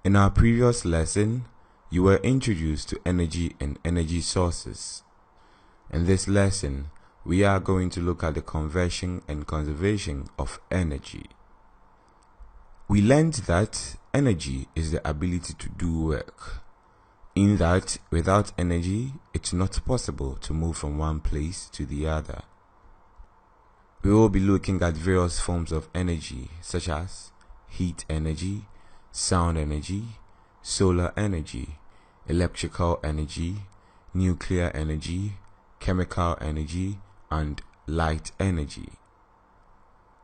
In our previous lesson, you were introduced to energy and energy sources. In this lesson, we are going to look at the conversion and conservation of energy. We learned that energy is the ability to do work, in that without energy, it's not possible to move from one place to the other. We will be looking at various forms of energy such as heat energy, sound energy, solar energy, electrical energy, nuclear energy, chemical energy, and light energy.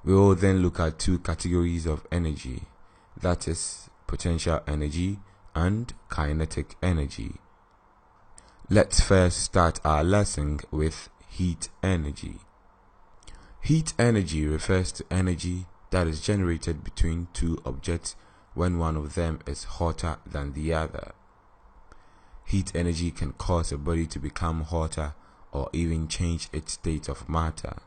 We will then look at two categories of energy, that is, potential energy and kinetic energy. Let's first start our lesson with heat energy. Heat energy refers to energy that is generated between two objects when one of them is hotter than the other. Heat energy can cause a body to become hotter or even change its state of matter.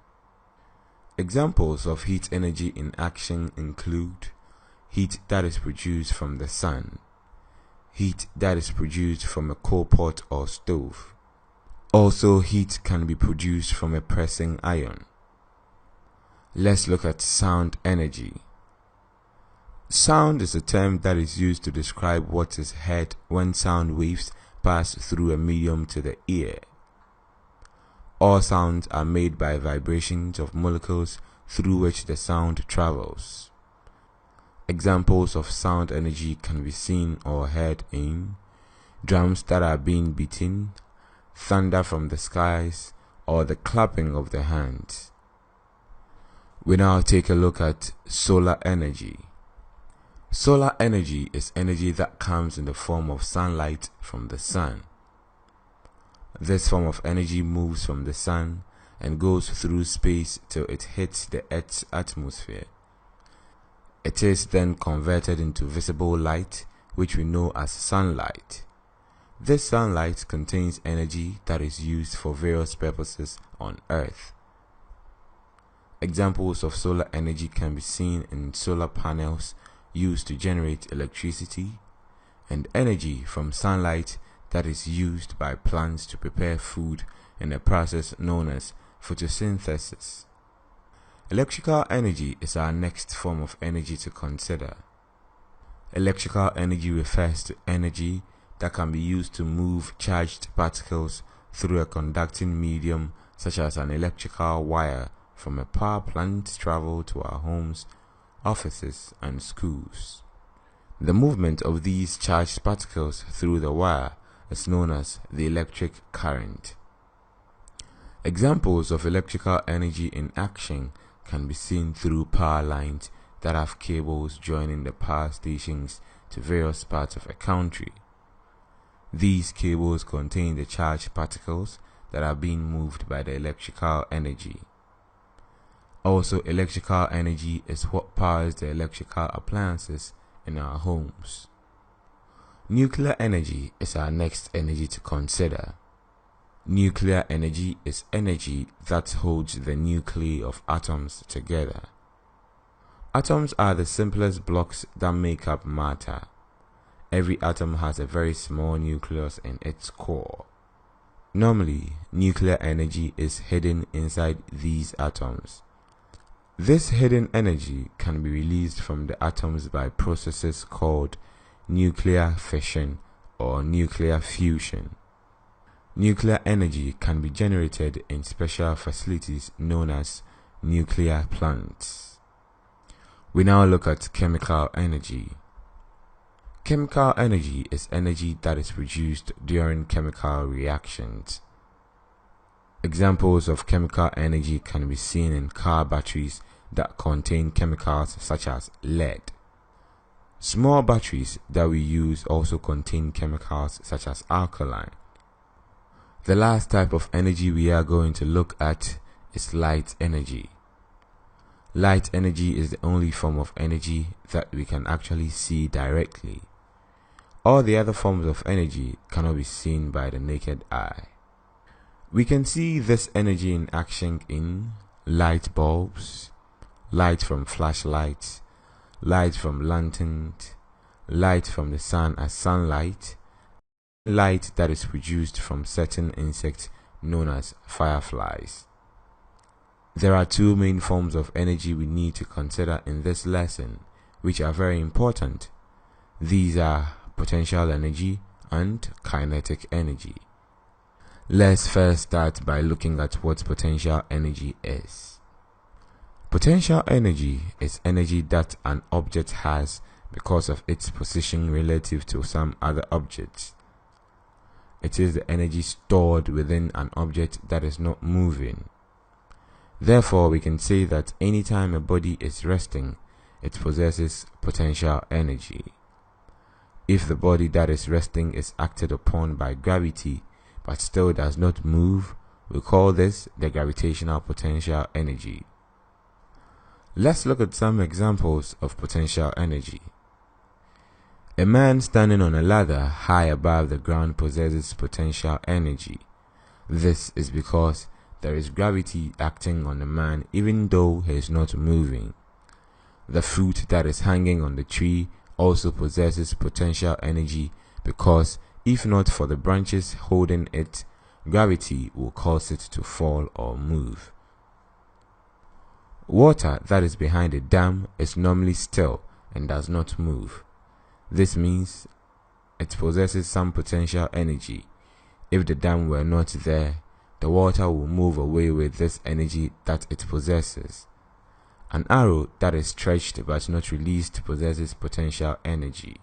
Examples of heat energy in action include heat that is produced from the sun, heat that is produced from a coal pot or stove. Also, heat can be produced from a pressing iron. Let's look at sound energy. Sound is a term that is used to describe what is heard when sound waves pass through a medium to the ear. All sounds are made by vibrations of molecules through which the sound travels. Examples of sound energy can be seen or heard in drums that are being beaten, thunder from the skies, or the clapping of the hands. We now take a look at solar energy. Solar energy is energy that comes in the form of sunlight from the sun. This form of energy moves from the sun and goes through space till it hits the Earth's atmosphere. It is then converted into visible light, which we know as sunlight. This sunlight contains energy that is used for various purposes on Earth. Examples of solar energy can be seen in solar panels used to generate electricity, and energy from sunlight that is used by plants to prepare food in a process known as photosynthesis. Electrical energy is our next form of energy to consider. Electrical energy refers to energy that can be used to move charged particles through a conducting medium such as an electrical wire from a power plant travel to our homes, offices, and schools. The movement of these charged particles through the wire is known as the electric current. Examples of electrical energy in action can be seen through power lines that have cables joining the power stations to various parts of a country. These cables contain the charged particles that are being moved by the electrical energy. Also, electrical energy is what powers the electrical appliances in our homes. Nuclear energy is our next energy to consider. Nuclear energy is energy that holds the nuclei of atoms together. Atoms are the simplest blocks that make up matter. Every atom has a very small nucleus in its core. Normally, nuclear energy is hidden inside these atoms. This hidden energy can be released from the atoms by processes called nuclear fission or nuclear fusion. Nuclear energy can be generated in special facilities known as nuclear plants. We now look at chemical energy. Chemical energy is energy that is produced during chemical reactions. Examples of chemical energy can be seen in car batteries that contain chemicals such as lead. Small batteries that we use also contain chemicals such as alkaline. The last type of energy we are going to look at is light energy. Light energy is the only form of energy that we can actually see directly. All the other forms of energy cannot be seen by the naked eye. We can see this energy in action in light bulbs, light from flashlights, light from lanterns, light from the sun as sunlight, light that is produced from certain insects known as fireflies. There are two main forms of energy we need to consider in this lesson, which are very important. These are potential energy and kinetic energy. Let's first start by looking at what potential energy is. Potential energy is energy that an object has because of its position relative to some other objects. It is the energy stored within an object that is not moving. Therefore, we can say that anytime a body is resting, it possesses potential energy. If the body that is resting is acted upon by gravity but still does not move, we call this the gravitational potential energy. Let's look at some examples of potential energy. A man standing on a ladder high above the ground possesses potential energy. This is because there is gravity acting on the man even though he is not moving. The fruit that is hanging on the tree also possesses potential energy because if not for the branches holding it, gravity will cause it to fall or move. Water that is behind a dam is normally still and does not move. This means it possesses some potential energy. If the dam were not there, the water will move away with this energy that it possesses. An arrow that is stretched but not released possesses potential energy.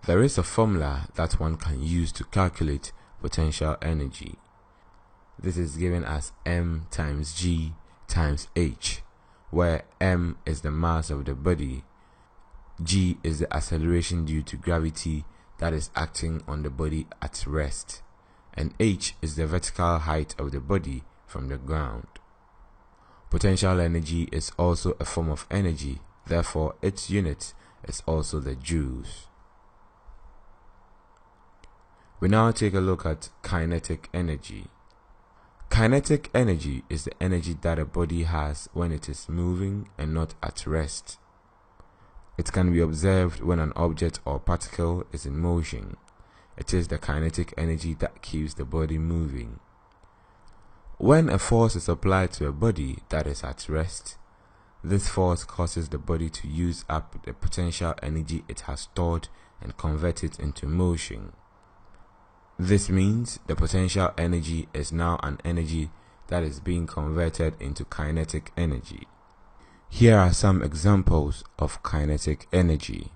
There is a formula that one can use to calculate potential energy. This is given as m times g times h, where m is the mass of the body, g is the acceleration due to gravity that is acting on the body at rest, and h is the vertical height of the body from the ground. Potential energy is also a form of energy, therefore its unit is also the joules. We now take a look at kinetic energy. Kinetic energy is the energy that a body has when it is moving and not at rest. It can be observed when an object or particle is in motion. It is the kinetic energy that keeps the body moving. When a force is applied to a body that is at rest, this force causes the body to use up the potential energy it has stored and convert it into motion. This means the potential energy is now an energy that is being converted into kinetic energy. Here are some examples of kinetic energy.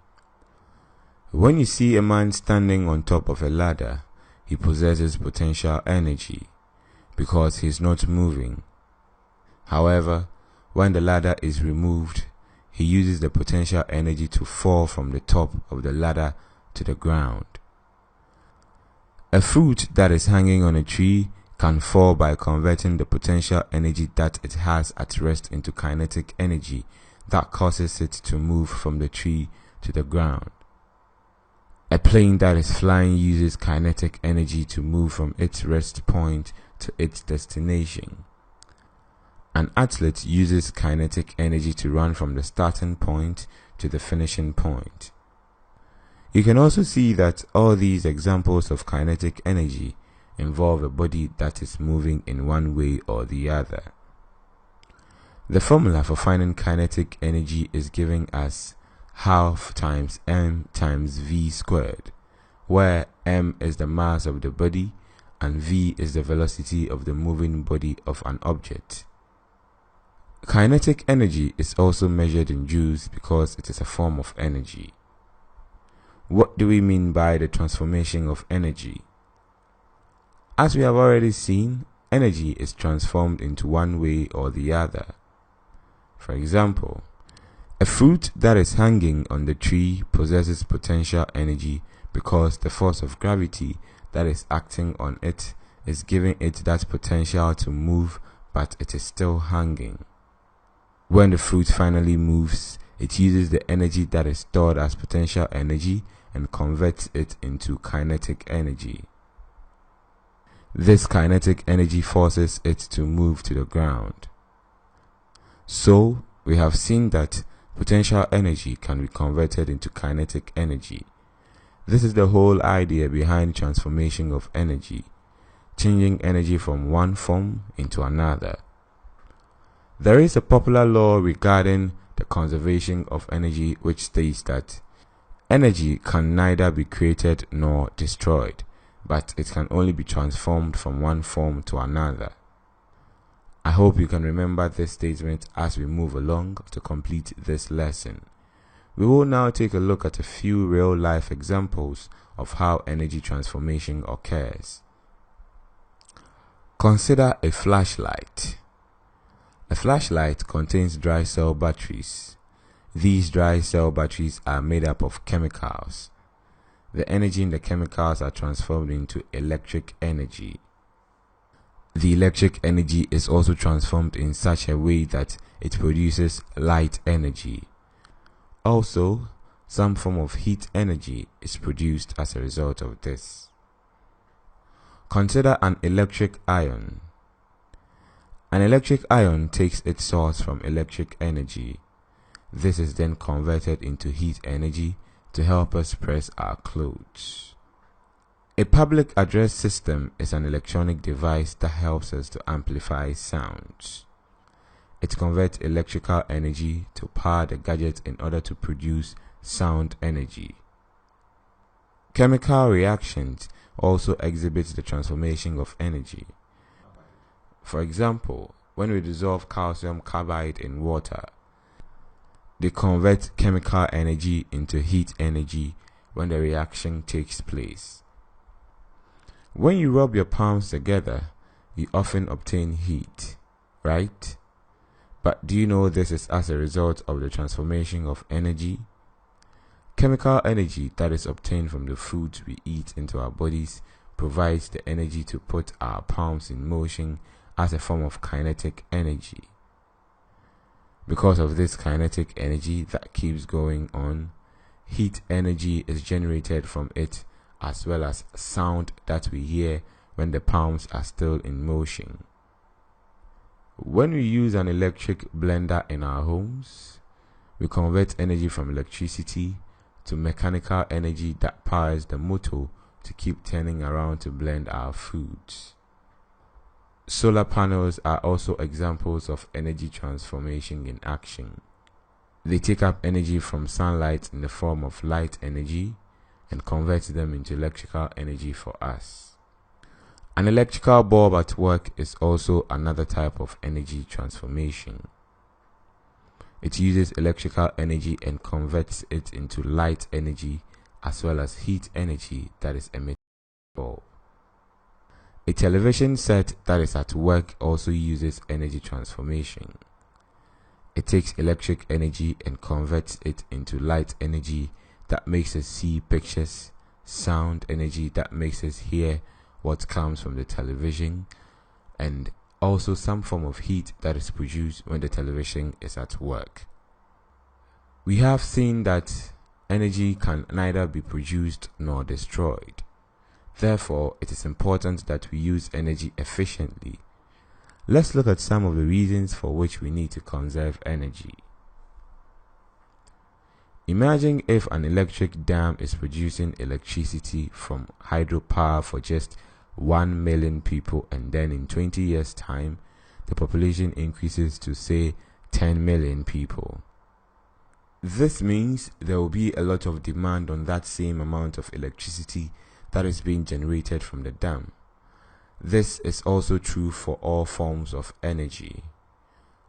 When you see a man standing on top of a ladder, he possesses potential energy because he is not moving. However, when the ladder is removed, he uses the potential energy to fall from the top of the ladder to the ground. A fruit that is hanging on a tree can fall by converting the potential energy that it has at rest into kinetic energy that causes it to move from the tree to the ground. A plane that is flying uses kinetic energy to move from its rest point to its destination. An athlete uses kinetic energy to run from the starting point to the finishing point. You can also see that all these examples of kinetic energy involve a body that is moving in one way or the other. The formula for finding kinetic energy is given as half times m times v squared, where m is the mass of the body and v is the velocity of the moving body of an object. Kinetic energy is also measured in joules because it is a form of energy. What do we mean by the transformation of energy? As we have already seen, energy is transformed into one way or the other. For example, a fruit that is hanging on the tree possesses potential energy because the force of gravity that is acting on it is giving it that potential to move, but it is still hanging. When the fruit finally moves, it uses the energy that is stored as potential energy and converts it into kinetic energy. This kinetic energy forces it to move to the ground. So, we have seen that potential energy can be converted into kinetic energy. This is the whole idea behind transformation of energy, changing energy from one form into another. There is a popular law regarding the conservation of energy which states that energy can neither be created nor destroyed, but it can only be transformed from one form to another. I hope you can remember this statement as we move along to complete this lesson. We will now take a look at a few real-life examples of how energy transformation occurs. Consider a flashlight. A flashlight contains dry cell batteries. These dry cell batteries are made up of chemicals. The energy in the chemicals are transformed into electric energy. The electric energy is also transformed in such a way that it produces light energy. Also, some form of heat energy is produced as a result of this. Consider an electric iron. An electric iron takes its source from electric energy. This is then converted into heat energy to help us press our clothes. A public address system is an electronic device that helps us to amplify sounds. It converts electrical energy to power the gadget in order to produce sound energy. Chemical reactions also exhibit the transformation of energy. For example, when we dissolve calcium carbide in water, they convert chemical energy into heat energy when the reaction takes place. When you rub your palms together, you often obtain heat, right? But do you know this is as a result of the transformation of energy? Chemical energy that is obtained from the foods we eat into our bodies provides the energy to put our palms in motion as a form of kinetic energy. Because of this kinetic energy that keeps going on, heat energy is generated from it, as well as sound that we hear when the palms are still in motion. When we use an electric blender in our homes, we convert energy from electricity to mechanical energy that powers the motor to keep turning around to blend our foods. Solar panels are also examples of energy transformation in action. They take up energy from sunlight in the form of light energy and convert them into electrical energy for us. An electrical bulb at work is also another type of energy transformation. It uses electrical energy and converts it into light energy as well as heat energy that is emitted from the bulb. A television set that is at work also uses energy transformation. It takes electric energy and converts it into light energy that makes us see pictures, sound energy that makes us hear what comes from the television, and also some form of heat that is produced when the television is at work. We have seen that energy can neither be produced nor destroyed. Therefore, it is important that we use energy efficiently. Let's look at some of the reasons for which we need to conserve energy. Imagine if an electric dam is producing electricity from hydropower for just 1 million people, and then in 20 years' time, the population increases to say 10 million people. This means there will be a lot of demand on that same amount of electricity that is being generated from the dam. This is also true for all forms of energy.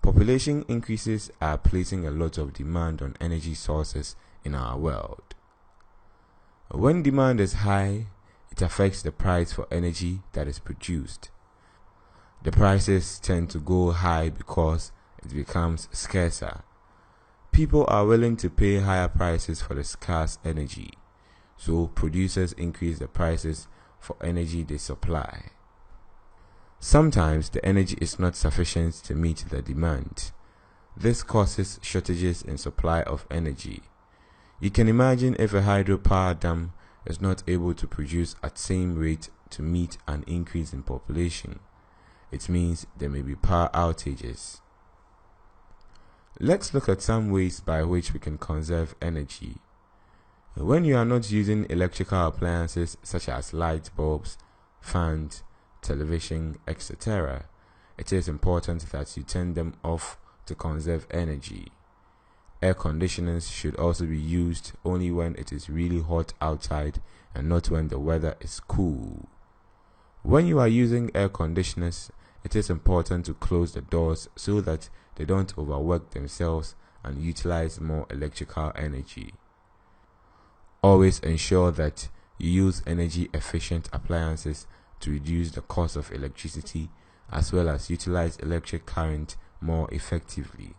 Population increases are placing a lot of demand on energy sources in our world. When demand is high, it affects the price for energy that is produced. The prices tend to go high because it becomes scarcer. People are willing to pay higher prices for the scarce energy, so producers increase the prices for energy they supply. Sometimes the energy is not sufficient to meet the demand. This causes shortages in supply of energy. You can imagine if a hydropower dam is not able to produce at same rate to meet an increase in population. It means there may be power outages. Let's look at some ways by which we can conserve energy. When you are not using electrical appliances such as light bulbs, fans, television, etc., it is important that you turn them off to conserve energy. Air conditioners should also be used only when it is really hot outside and not when the weather is cool. When you are using air conditioners, it is important to close the doors so that they don't overwork themselves and utilize more electrical energy. Always ensure that you use energy efficient appliances to reduce the cost of electricity as well as utilize electric current more effectively.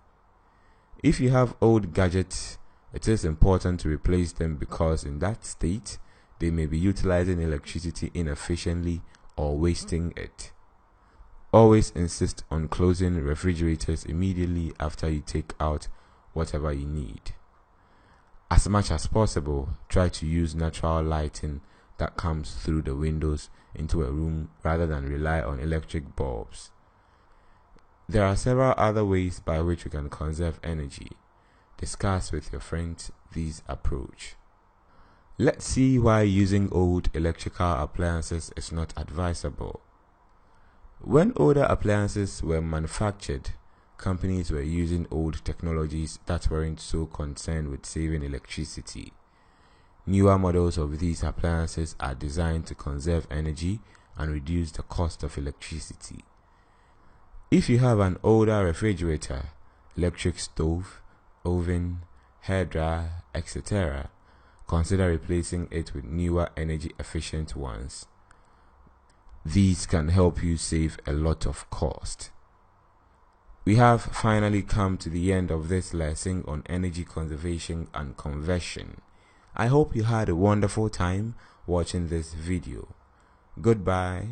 If you have old gadgets, it is important to replace them because in that state, they may be utilizing electricity inefficiently or wasting it. Always insist on closing refrigerators immediately after you take out whatever you need. As much as possible, try to use natural lighting that comes through the windows into a room rather than rely on electric bulbs. There are several other ways by which you can conserve energy. Discuss with your friends this approach. Let's see why using old electrical appliances is not advisable. When older appliances were manufactured, companies were using old technologies that weren't so concerned with saving electricity. Newer models of these appliances are designed to conserve energy and reduce the cost of electricity. If you have an older refrigerator, electric stove, oven, hairdryer, etc., consider replacing it with newer energy efficient ones. These can help you save a lot of cost. We have finally come to the end of this lesson on energy conservation and conversion. I hope you had a wonderful time watching this video. Goodbye.